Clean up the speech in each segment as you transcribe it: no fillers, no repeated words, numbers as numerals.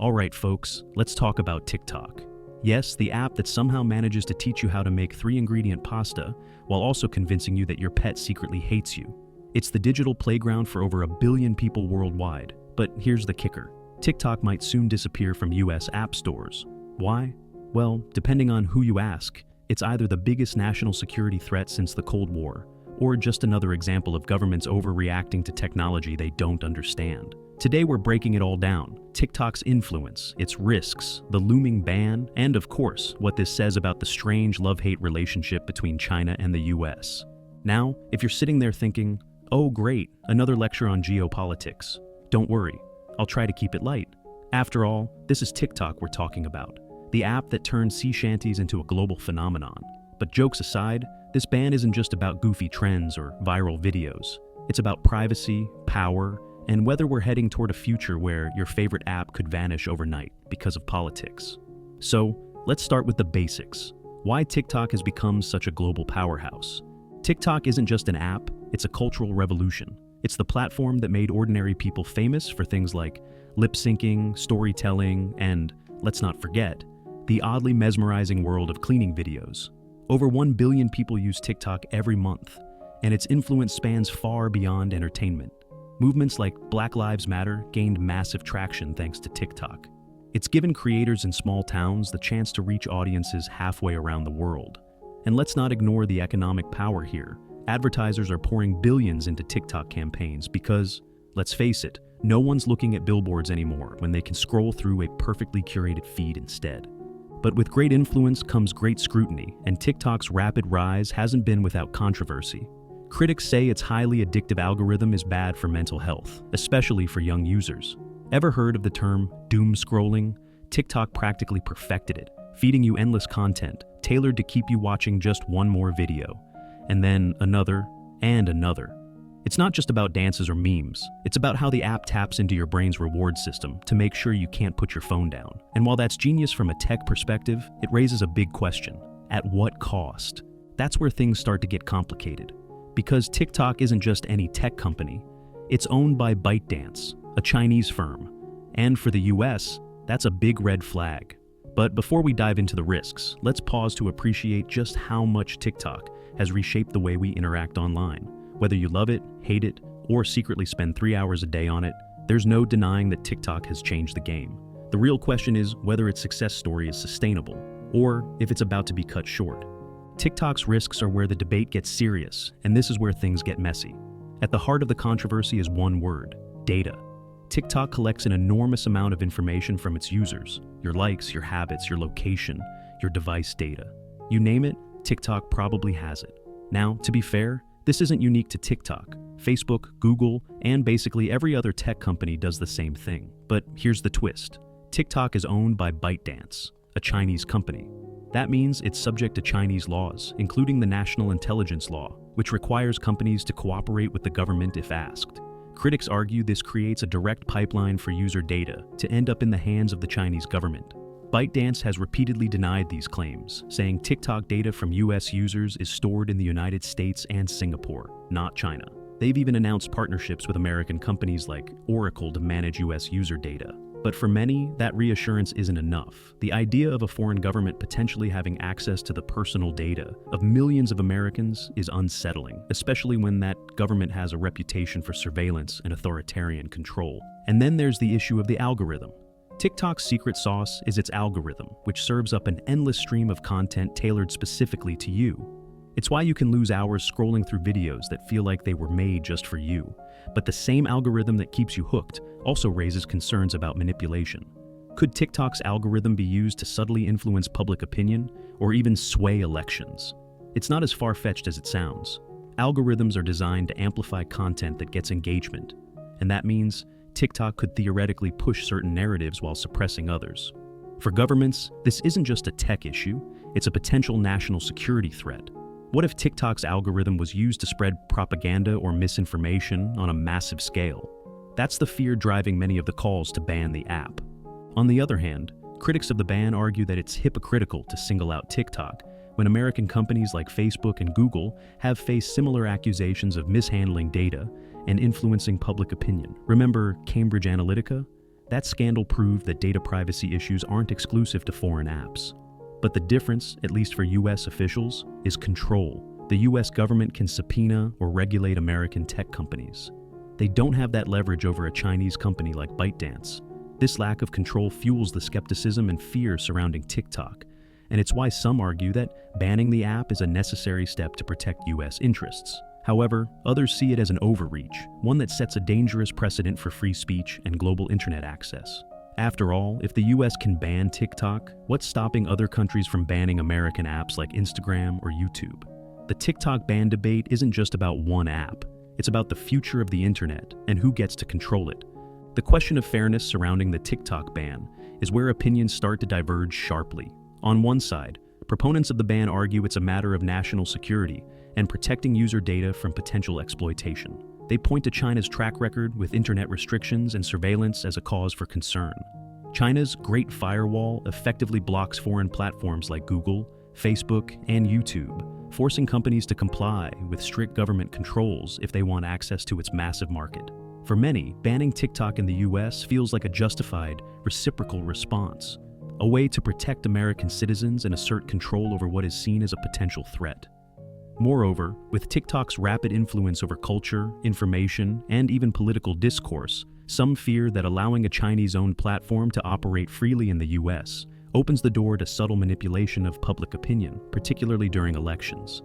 Alright folks, let's talk about TikTok. Yes, the app that somehow manages to teach you how to make 3-ingredient pasta while also convincing you that your pet secretly hates you. It's the digital playground for over 1 billion people worldwide. But here's the kicker. TikTok might soon disappear from U.S. app stores. Why? Well, depending on who you ask, it's either the biggest national security threat since the Cold War, or just another example of governments overreacting to technology they don't understand. Today we're breaking it all down. TikTok's influence, its risks, the looming ban, and of course, what this says about the strange love-hate relationship between China and the US. Now, if you're sitting there thinking, oh great, another lecture on geopolitics, don't worry, I'll try to keep it light. After all, this is TikTok we're talking about, the app that turned sea shanties into a global phenomenon. But jokes aside, this ban isn't just about goofy trends or viral videos. It's about privacy, power, and whether we're heading toward a future where your favorite app could vanish overnight because of politics. So, let's start with the basics. Why TikTok has become such a global powerhouse. TikTok isn't just an app, it's a cultural revolution. It's the platform that made ordinary people famous for things like lip-syncing, storytelling, and, let's not forget, the oddly mesmerizing world of cleaning videos. Over 1 billion people use TikTok every month, and its influence spans far beyond entertainment. Movements like Black Lives Matter gained massive traction thanks to TikTok. It's given creators in small towns the chance to reach audiences halfway around the world. And let's not ignore the economic power here. Advertisers are pouring billions into TikTok campaigns because, let's face it, no one's looking at billboards anymore when they can scroll through a perfectly curated feed instead. But with great influence comes great scrutiny, and TikTok's rapid rise hasn't been without controversy. Critics say its highly addictive algorithm is bad for mental health, especially for young users. Ever heard of the term doom scrolling? TikTok practically perfected it, feeding you endless content, tailored to keep you watching just one more video, and then another, and another. It's not just about dances or memes, it's about how the app taps into your brain's reward system to make sure you can't put your phone down. And while that's genius from a tech perspective, it raises a big question. At what cost? That's where things start to get complicated. Because TikTok isn't just any tech company, it's owned by ByteDance, a Chinese firm. And for the US, that's a big red flag. But before we dive into the risks, let's pause to appreciate just how much TikTok has reshaped the way we interact online. Whether you love it, hate it, or secretly spend 3 hours a day on it, there's no denying that TikTok has changed the game. The real question is whether its success story is sustainable, or if it's about to be cut short. TikTok's risks are where the debate gets serious, and this is where things get messy. At the heart of the controversy is one word: data. TikTok collects an enormous amount of information from its users: your likes, your habits, your location, your device data. You name it, TikTok probably has it. Now, to be fair, this isn't unique to TikTok. Facebook, Google, and basically every other tech company does the same thing. But here's the twist. TikTok is owned by ByteDance, a Chinese company. That means it's subject to Chinese laws, including the National Intelligence Law, which requires companies to cooperate with the government if asked. Critics argue this creates a direct pipeline for user data to end up in the hands of the Chinese government. ByteDance has repeatedly denied these claims, saying TikTok data from US users is stored in the United States and Singapore, not China. They've even announced partnerships with American companies like Oracle to manage US user data. But for many, that reassurance isn't enough. The idea of a foreign government potentially having access to the personal data of millions of Americans is unsettling, especially when that government has a reputation for surveillance and authoritarian control. And then there's the issue of the algorithm. TikTok's secret sauce is its algorithm, which serves up an endless stream of content tailored specifically to you. It's why you can lose hours scrolling through videos that feel like they were made just for you. But the same algorithm that keeps you hooked also raises concerns about manipulation. Could TikTok's algorithm be used to subtly influence public opinion or even sway elections? It's not as far-fetched as it sounds. Algorithms are designed to amplify content that gets engagement, and that means TikTok could theoretically push certain narratives while suppressing others. For governments, this isn't just a tech issue, it's a potential national security threat. What if TikTok's algorithm was used to spread propaganda or misinformation on a massive scale? That's the fear driving many of the calls to ban the app. On the other hand, critics of the ban argue that it's hypocritical to single out TikTok when American companies like Facebook and Google have faced similar accusations of mishandling data and influencing public opinion. Remember Cambridge Analytica? That scandal proved that data privacy issues aren't exclusive to foreign apps. But the difference, at least for U.S. officials, is control. The U.S. government can subpoena or regulate American tech companies. They don't have that leverage over a Chinese company like ByteDance. This lack of control fuels the skepticism and fear surrounding TikTok, and it's why some argue that banning the app is a necessary step to protect U.S. interests. However, others see it as an overreach, one that sets a dangerous precedent for free speech and global internet access. After all, if the U.S. can ban TikTok, what's stopping other countries from banning American apps like Instagram or YouTube? The TikTok ban debate isn't just about one app. It's about the future of the internet and who gets to control it. The question of fairness surrounding the TikTok ban is where opinions start to diverge sharply. On one side, proponents of the ban argue it's a matter of national security and protecting user data from potential exploitation. They point to China's track record with internet restrictions and surveillance as a cause for concern. China's Great Firewall effectively blocks foreign platforms like Google, Facebook, and YouTube, forcing companies to comply with strict government controls if they want access to its massive market. For many, banning TikTok in the US feels like a justified, reciprocal response, a way to protect American citizens and assert control over what is seen as a potential threat. Moreover, with TikTok's rapid influence over culture, information, and even political discourse, some fear that allowing a Chinese-owned platform to operate freely in the US opens the door to subtle manipulation of public opinion, particularly during elections.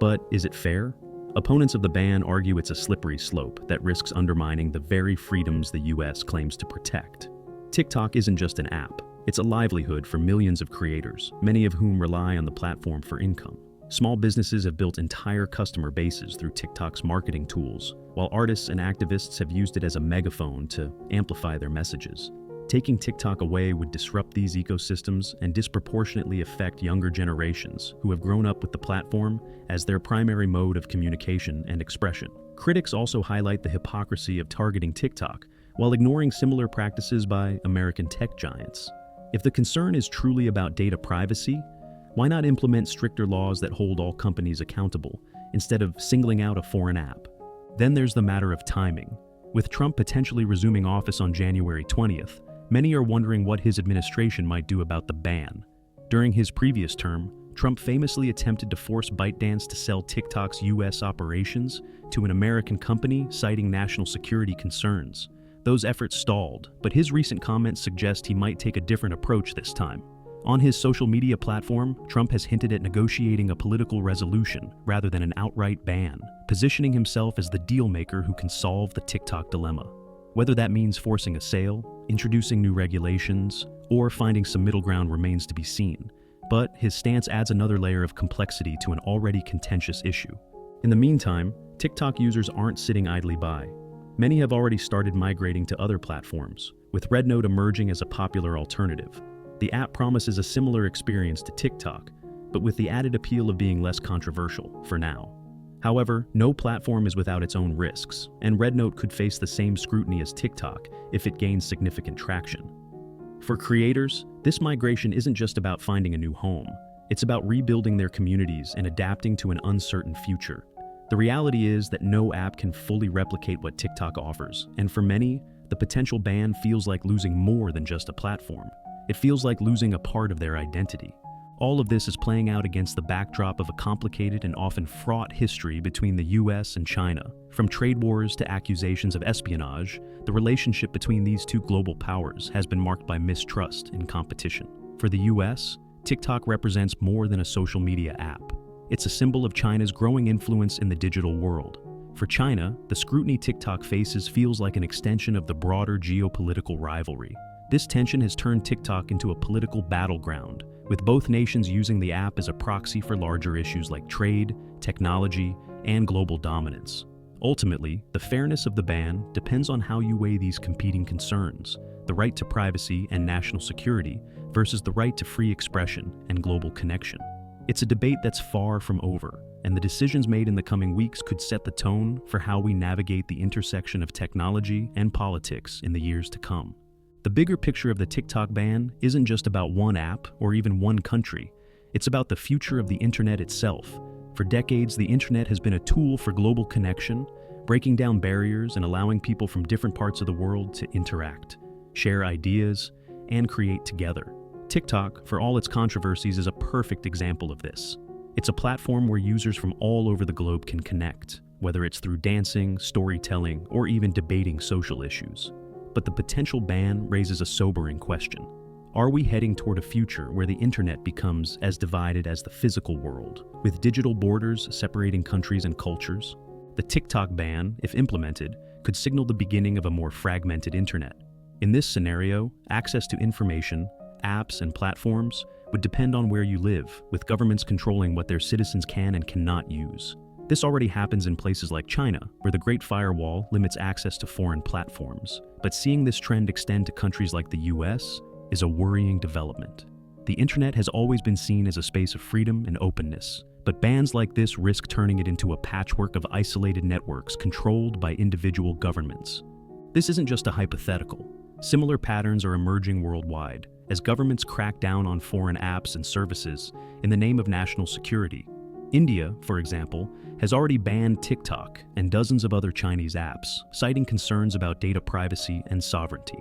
But is it fair? Opponents of the ban argue it's a slippery slope that risks undermining the very freedoms the US claims to protect. TikTok isn't just an app, it's a livelihood for millions of creators, many of whom rely on the platform for income. Small businesses have built entire customer bases through TikTok's marketing tools, while artists and activists have used it as a megaphone to amplify their messages. Taking TikTok away would disrupt these ecosystems and disproportionately affect younger generations who have grown up with the platform as their primary mode of communication and expression. Critics also highlight the hypocrisy of targeting TikTok while ignoring similar practices by American tech giants. If the concern is truly about data privacy, why not implement stricter laws that hold all companies accountable instead of singling out a foreign app? Then there's the matter of timing. With Trump potentially resuming office on January 20th, many are wondering what his administration might do about the ban. During his previous term, Trump famously attempted to force ByteDance to sell TikTok's U.S. operations to an American company, citing national security concerns. Those efforts stalled, but his recent comments suggest he might take a different approach this time. On his social media platform, Trump has hinted at negotiating a political resolution rather than an outright ban, positioning himself as the deal-maker who can solve the TikTok dilemma. Whether that means forcing a sale, introducing new regulations, or finding some middle ground remains to be seen, but his stance adds another layer of complexity to an already contentious issue. In the meantime, TikTok users aren't sitting idly by. Many have already started migrating to other platforms, with RedNote emerging as a popular alternative. The app promises a similar experience to TikTok, but with the added appeal of being less controversial, for now. However, no platform is without its own risks, and RedNote could face the same scrutiny as TikTok if it gains significant traction. For creators, this migration isn't just about finding a new home. It's about rebuilding their communities and adapting to an uncertain future. The reality is that no app can fully replicate what TikTok offers, and for many, the potential ban feels like losing more than just a platform. It feels like losing a part of their identity. All of this is playing out against the backdrop of a complicated and often fraught history between the US and China. From trade wars to accusations of espionage, the relationship between these two global powers has been marked by mistrust and competition. For the US, TikTok represents more than a social media app. It's a symbol of China's growing influence in the digital world. For China, the scrutiny TikTok faces feels like an extension of the broader geopolitical rivalry. This tension has turned TikTok into a political battleground, with both nations using the app as a proxy for larger issues like trade, technology, and global dominance. Ultimately, the fairness of the ban depends on how you weigh these competing concerns, the right to privacy and national security versus the right to free expression and global connection. It's a debate that's far from over, and the decisions made in the coming weeks could set the tone for how we navigate the intersection of technology and politics in the years to come. The bigger picture of the TikTok ban isn't just about one app or even one country. It's about the future of the internet itself. For decades, the internet has been a tool for global connection, breaking down barriers and allowing people from different parts of the world to interact. share ideas, and create together. TikTok, for all its controversies, is a perfect example of this. It's a platform where users from all over the globe can connect, whether it's through dancing, storytelling, or even debating social issues. But the potential ban raises a sobering question. Are we heading toward a future where the internet becomes as divided as the physical world, with digital borders separating countries and cultures? The TikTok ban, if implemented, could signal the beginning of a more fragmented internet. In this scenario, access to information, apps, and platforms would depend on where you live, with governments controlling what their citizens can and cannot use. This already happens in places like China, where the Great Firewall limits access to foreign platforms. But seeing this trend extend to countries like the U.S. is a worrying development. The internet has always been seen as a space of freedom and openness, but bans like this risk turning it into a patchwork of isolated networks controlled by individual governments. This isn't just a hypothetical. Similar patterns are emerging worldwide, as governments crack down on foreign apps and services in the name of national security. India, for example, has already banned TikTok and dozens of other Chinese apps, citing concerns about data privacy and sovereignty.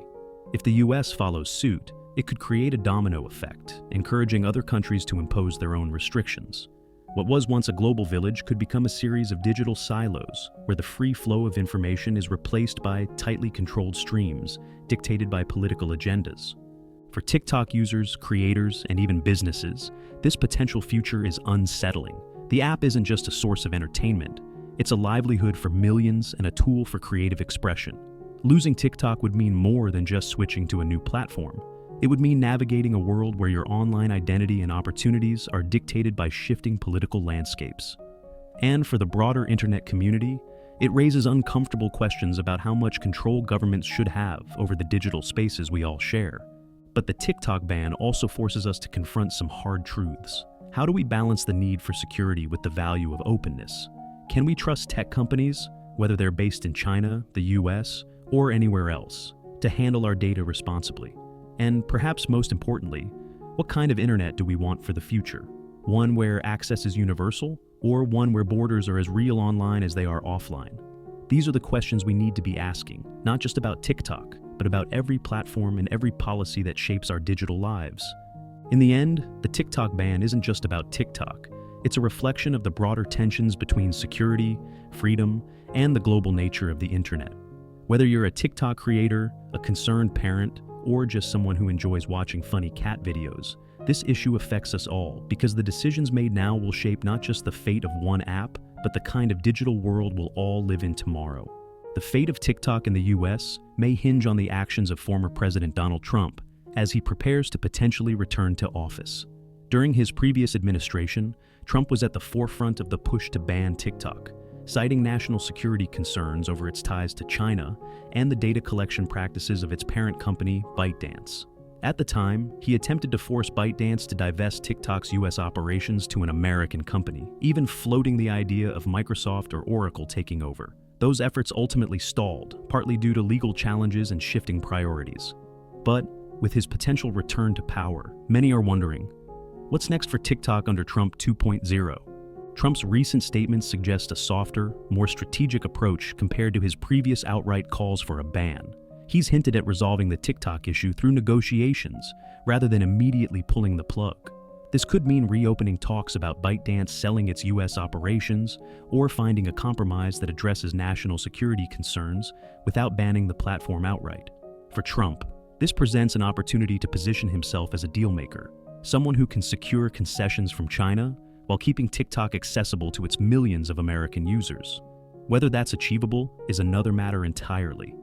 If the US follows suit, it could create a domino effect, encouraging other countries to impose their own restrictions. What was once a global village could become a series of digital silos, where the free flow of information is replaced by tightly controlled streams dictated by political agendas. For TikTok users, creators, and even businesses, this potential future is unsettling. The app isn't just a source of entertainment, it's a livelihood for millions and a tool for creative expression. Losing TikTok would mean more than just switching to a new platform. It would mean navigating a world where your online identity and opportunities are dictated by shifting political landscapes. And for the broader internet community, it raises uncomfortable questions about how much control governments should have over the digital spaces we all share. But the TikTok ban also forces us to confront some hard truths. How do we balance the need for security with the value of openness? Can we trust tech companies, whether they're based in China, the US, or anywhere else, to handle our data responsibly? And perhaps most importantly, what kind of internet do we want for the future? One where access is universal, or one where borders are as real online as they are offline? These are the questions we need to be asking, not just about TikTok, but about every platform and every policy that shapes our digital lives. In the end, the TikTok ban isn't just about TikTok. It's a reflection of the broader tensions between security, freedom, and the global nature of the internet. Whether you're a TikTok creator, a concerned parent, or just someone who enjoys watching funny cat videos, this issue affects us all because the decisions made now will shape not just the fate of one app, but the kind of digital world we'll all live in tomorrow. The fate of TikTok in the US may hinge on the actions of former President Donald Trump as he prepares to potentially return to office. During his previous administration, Trump was at the forefront of the push to ban TikTok, citing national security concerns over its ties to China and the data collection practices of its parent company, ByteDance. At the time, he attempted to force ByteDance to divest TikTok's US operations to an American company, even floating the idea of Microsoft or Oracle taking over. Those efforts ultimately stalled, partly due to legal challenges and shifting priorities. But with his potential return to power, many are wondering, what's next for TikTok under Trump 2.0? Trump's recent statements suggest a softer, more strategic approach compared to his previous outright calls for a ban. He's hinted at resolving the TikTok issue through negotiations, rather than immediately pulling the plug. This could mean reopening talks about ByteDance selling its US operations, or finding a compromise that addresses national security concerns without banning the platform outright. For Trump, this presents an opportunity to position himself as a dealmaker, someone who can secure concessions from China while keeping TikTok accessible to its millions of American users. Whether that's achievable is another matter entirely,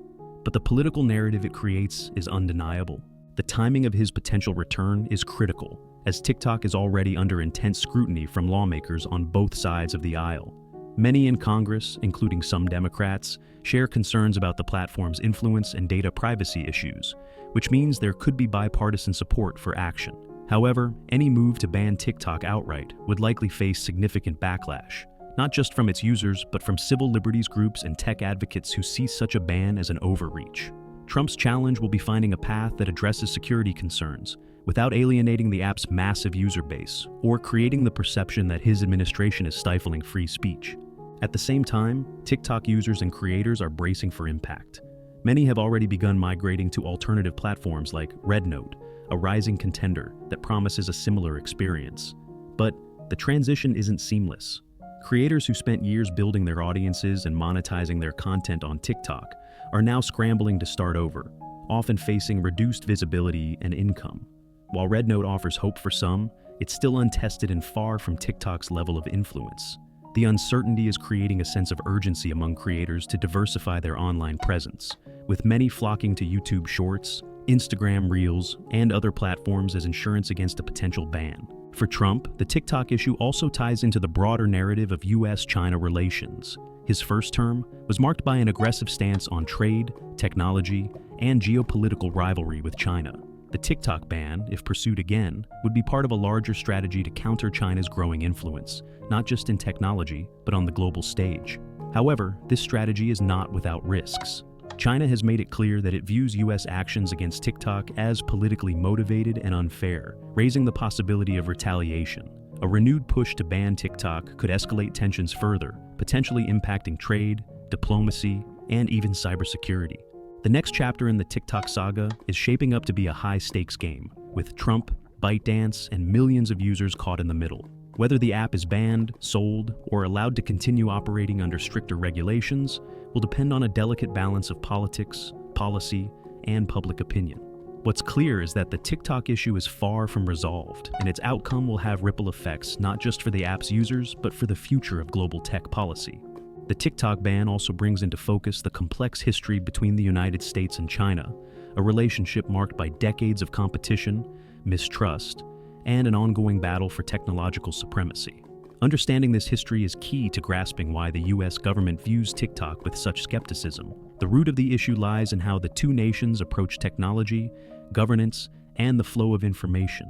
but the political narrative it creates is undeniable. The timing of his potential return is critical, as TikTok is already under intense scrutiny from lawmakers on both sides of the aisle. Many in Congress, including some Democrats, share concerns about the platform's influence and data privacy issues, which means there could be bipartisan support for action. However, any move to ban TikTok outright would likely face significant backlash, not just from its users, but from civil liberties groups and tech advocates who see such a ban as an overreach. Trump's challenge will be finding a path that addresses security concerns without alienating the app's massive user base or creating the perception that his administration is stifling free speech. At the same time, TikTok users and creators are bracing for impact. Many have already begun migrating to alternative platforms like RedNote, a rising contender that promises a similar experience. But the transition isn't seamless. Creators who spent years building their audiences and monetizing their content on TikTok are now scrambling to start over, often facing reduced visibility and income. While RedNote offers hope for some, it's still untested and far from TikTok's level of influence. The uncertainty is creating a sense of urgency among creators to diversify their online presence, with many flocking to YouTube Shorts, Instagram Reels, and other platforms as insurance against a potential ban. For Trump, the TikTok issue also ties into the broader narrative of U.S. China relations. His first term was marked by an aggressive stance on trade, technology, and geopolitical rivalry with China. The TikTok ban, if pursued again, would be part of a larger strategy to counter China's growing influence, not just in technology, but on the global stage. However, this strategy is not without risks. China has made it clear that it views U.S. actions against TikTok as politically motivated and unfair, raising the possibility of retaliation. A renewed push to ban TikTok could escalate tensions further, potentially impacting trade, diplomacy, and even cybersecurity. The next chapter in the TikTok saga is shaping up to be a high-stakes game, with Trump, ByteDance, and millions of users caught in the middle. Whether the app is banned, sold, or allowed to continue operating under stricter regulations will depend on a delicate balance of politics, policy, and public opinion. What's clear is that the TikTok issue is far from resolved, and its outcome will have ripple effects not just for the app's users, but for the future of global tech policy. The TikTok ban also brings into focus the complex history between the United States and China, a relationship marked by decades of competition, mistrust, and an ongoing battle for technological supremacy. Understanding this history is key to grasping why the U.S. government views TikTok with such skepticism. The root of the issue lies in how the two nations approach technology, governance, and the flow of information.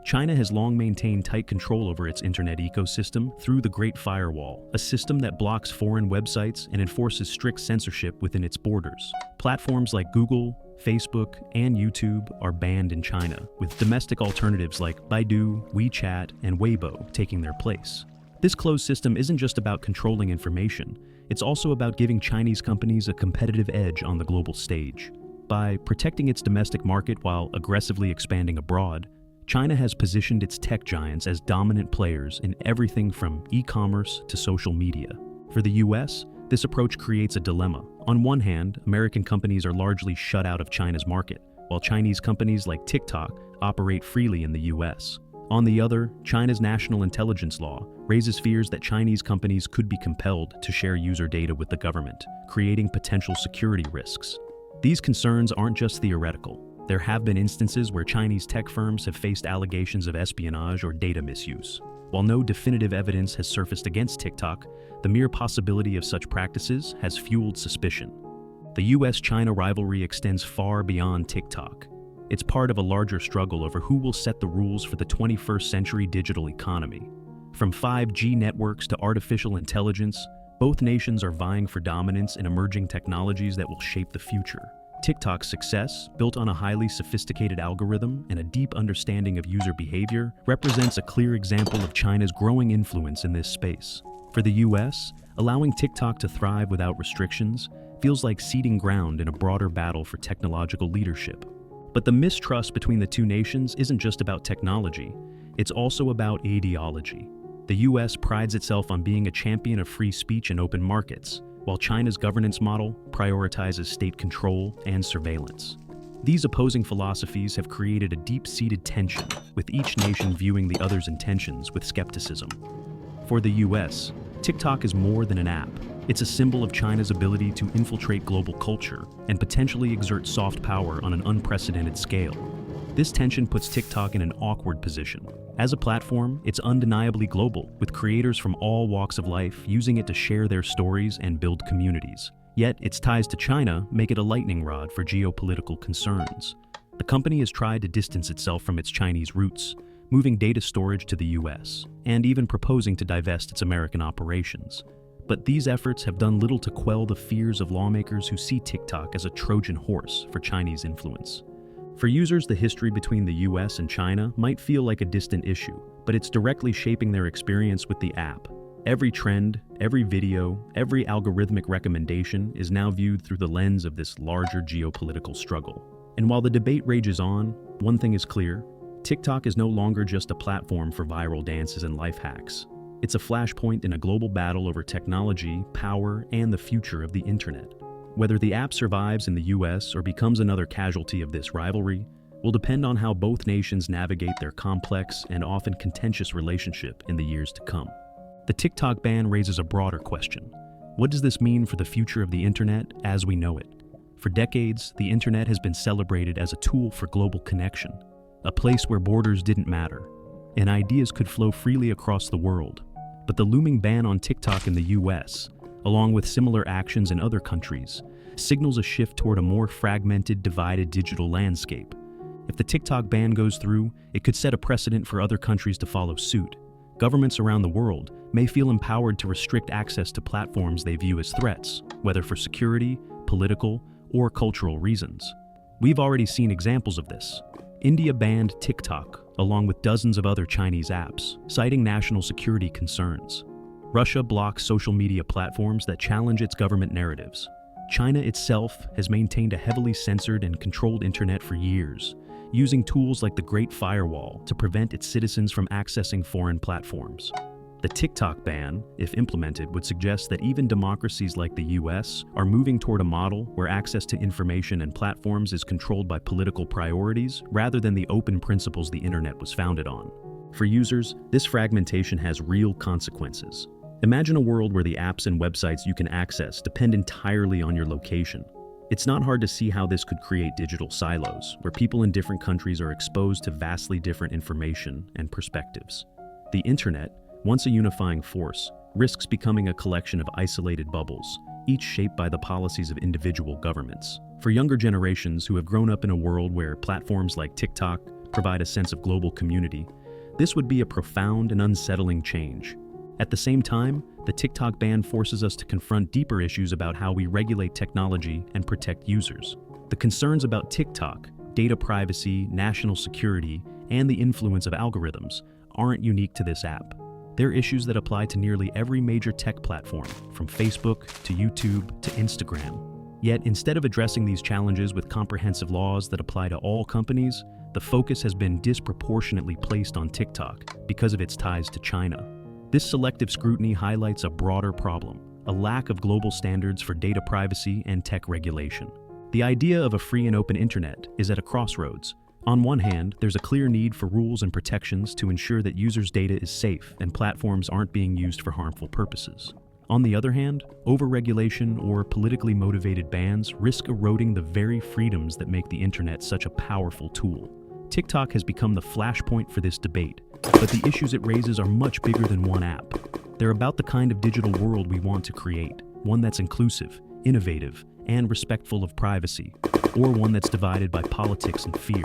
China has long maintained tight control over its internet ecosystem through the Great Firewall, a system that blocks foreign websites and enforces strict censorship within its borders. Platforms like Google, Facebook, and YouTube are banned in China, with domestic alternatives like Baidu, WeChat, and Weibo taking their place. This closed system isn't just about controlling information, it's also about giving Chinese companies a competitive edge on the global stage. By protecting its domestic market while aggressively expanding abroad, China has positioned its tech giants as dominant players in everything from e-commerce to social media. For the US, this approach creates a dilemma. On one hand, American companies are largely shut out of China's market, while Chinese companies like TikTok operate freely in the US. On the other, China's national intelligence law raises fears that Chinese companies could be compelled to share user data with the government, creating potential security risks. These concerns aren't just theoretical. There have been instances where Chinese tech firms have faced allegations of espionage or data misuse. While no definitive evidence has surfaced against TikTok, the mere possibility of such practices has fueled suspicion. The U.S. China rivalry extends far beyond TikTok. It's part of a larger struggle over who will set the rules for the 21st century digital economy. From 5G networks to artificial intelligence, both nations are vying for dominance in emerging technologies that will shape the future. TikTok's success, built on a highly sophisticated algorithm and a deep understanding of user behavior, represents a clear example of China's growing influence in this space. For the US, allowing TikTok to thrive without restrictions feels like ceding ground in a broader battle for technological leadership. But the mistrust between the two nations isn't just about technology, it's also about ideology. The US prides itself on being a champion of free speech and open markets, while China's governance model prioritizes state control and surveillance. These opposing philosophies have created a deep-seated tension, with each nation viewing the other's intentions with skepticism. For the US, TikTok is more than an app. It's a symbol of China's ability to infiltrate global culture and potentially exert soft power on an unprecedented scale. This tension puts TikTok in an awkward position. As a platform, it's undeniably global, with creators from all walks of life using it to share their stories and build communities. Yet, its ties to China make it a lightning rod for geopolitical concerns. The company has tried to distance itself from its Chinese roots, moving data storage to the US, and even proposing to divest its American operations. But these efforts have done little to quell the fears of lawmakers who see TikTok as a Trojan horse for Chinese influence. For users, the history between the US and China might feel like a distant issue, but it's directly shaping their experience with the app. Every trend, every video, every algorithmic recommendation is now viewed through the lens of this larger geopolitical struggle. And while the debate rages on, one thing is clear: TikTok is no longer just a platform for viral dances and life hacks. It's a flashpoint in a global battle over technology, power, and the future of the internet. Whether the app survives in the US or becomes another casualty of this rivalry will depend on how both nations navigate their complex and often contentious relationship in the years to come. The TikTok ban raises a broader question. What does this mean for the future of the internet as we know it? For decades, the internet has been celebrated as a tool for global connection, a place where borders didn't matter, and ideas could flow freely across the world. But the looming ban on TikTok in the US, along with similar actions in other countries, signals a shift toward a more fragmented, divided digital landscape. If the TikTok ban goes through, it could set a precedent for other countries to follow suit. Governments around the world may feel empowered to restrict access to platforms they view as threats, whether for security, political, or cultural reasons. We've already seen examples of this. India banned TikTok, along with dozens of other Chinese apps, citing national security concerns. Russia blocks social media platforms that challenge its government narratives. China itself has maintained a heavily censored and controlled internet for years, using tools like the Great Firewall to prevent its citizens from accessing foreign platforms. The TikTok ban, if implemented, would suggest that even democracies like the US are moving toward a model where access to information and platforms is controlled by political priorities rather than the open principles the internet was founded on. For users, this fragmentation has real consequences. Imagine a world where the apps and websites you can access depend entirely on your location. It's not hard to see how this could create digital silos, where people in different countries are exposed to vastly different information and perspectives. The internet, once a unifying force, risks becoming a collection of isolated bubbles, each shaped by the policies of individual governments. For younger generations who have grown up in a world where platforms like TikTok provide a sense of global community, this would be a profound and unsettling change. At the same time, the TikTok ban forces us to confront deeper issues about how we regulate technology and protect users. The concerns about TikTok, data privacy, national security, and the influence of algorithms aren't unique to this app. They're issues that apply to nearly every major tech platform, from Facebook to YouTube to Instagram. Yet, instead of addressing these challenges with comprehensive laws that apply to all companies, the focus has been disproportionately placed on TikTok because of its ties to China. This selective scrutiny highlights a broader problem: a lack of global standards for data privacy and tech regulation. The idea of a free and open internet is at a crossroads. On one hand, there's a clear need for rules and protections to ensure that users' data is safe and platforms aren't being used for harmful purposes. On the other hand, overregulation or politically motivated bans risk eroding the very freedoms that make the internet such a powerful tool. TikTok has become the flashpoint for this debate, but the issues it raises are much bigger than one app. They're about the kind of digital world we want to create, one that's inclusive, innovative, and respectful of privacy, or one that's divided by politics and fear.